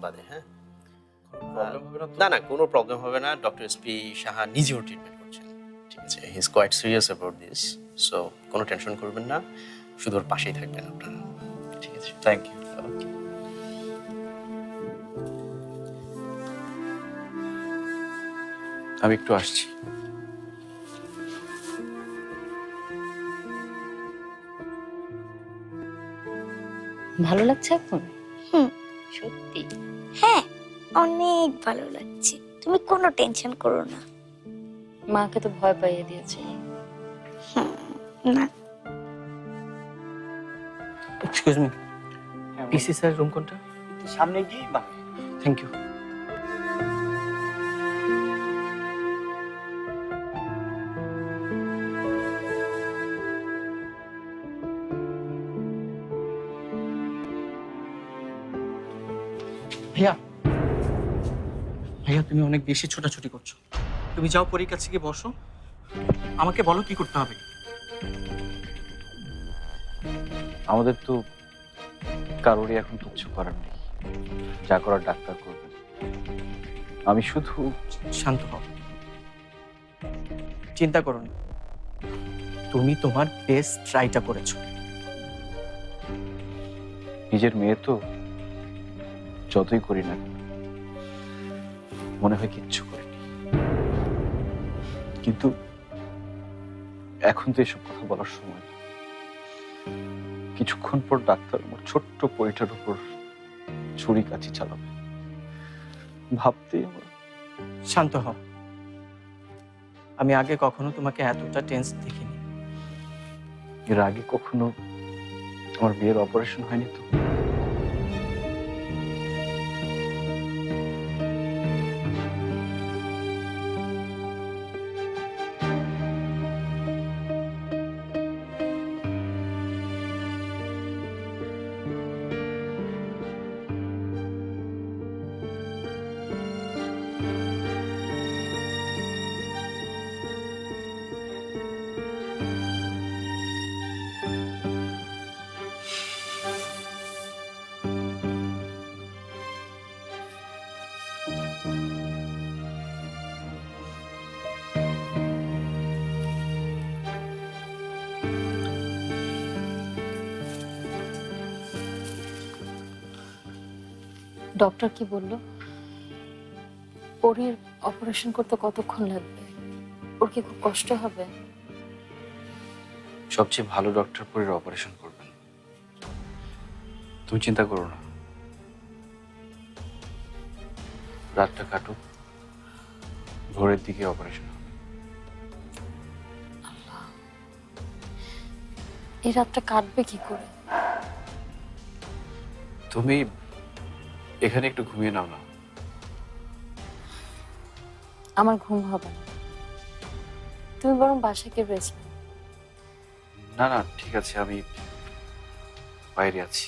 বাদে। হ্যাঁ, প্রবলেম হবে না তো? না না, কোনো প্রবলেম হবে না। ডক্টর এসপি সাহা নিজেও ট্রিটমেন্ট করছেন, ঠিক আছে? He is quite serious about this, so কোনো টেনশন করবেন না, শুধু ওর পাশেই থাকবেন আপনারা, ঠিক আছে? Thank you. ওকে। আমি একটু আসছি। ভালো লাগছে এখন? সত্যি? হ্যাঁ, অনেক ভালো লাগছে। তুমি কোনো টেনশন করো না। মাকে তো ভয় পাইয়ে দিয়েছে। না, excuse me, PC sir room কোনটা? সামনে গিয়ে বাকি। Thank you. ভাইয়া, ভাইয়া তুমি অনেক বেশি ছোটাছুটি করছো। তুমি যাও পরীর কাছে গিয়ে বসো, আমাকে বলো কি করতে হবে। আমাদের তো কারোরই এখন কিচ্ছু করার নেই, যা করার ডাক্তার করবেন। আমি শুধু শান্ত হও, চিন্তা করো না, তুমি তোমার বেস্ট ট্রাইটা করেছো। নিজের মেয়ে তো, যতই করি না কেন, মনে হয় কিচ্ছু করিনি। কিন্তু এখন তো এসব কথা বলার সময় না। কিছুক্ষণ পর ডাক্তার আমার ছোট্ট পরিটার উপর ছুরি কাচি চালাবে, ভাবতেই আমার। শান্ত হও, আমি আগে কখনো তোমাকে এতটা টেন্স দেখিনি। এর আগে কখনো আমার বিয়ের অপারেশন হয়নি তো। ডক্টর কি বলল? পরীর অপারেশন করতে কতক্ষণ লাগবে? ওর কি খুব কষ্ট হবে? সবচেয়ে ভালো ডক্টর পরীর অপারেশন করবেন, তুমি চিন্তা করো না। রাতটা কাটুক, ভোরের দিকে অপারেশন হবে। এই রাতটা কাটবে কি করে? তুমি এখানে একটু ঘুমিয়ে নাও না। আমার ঘুম হবে না, তুমি বরং বাসায় গিয়ে রেস্ট। না না, ঠিক আছে, আমি বাইরে আছি।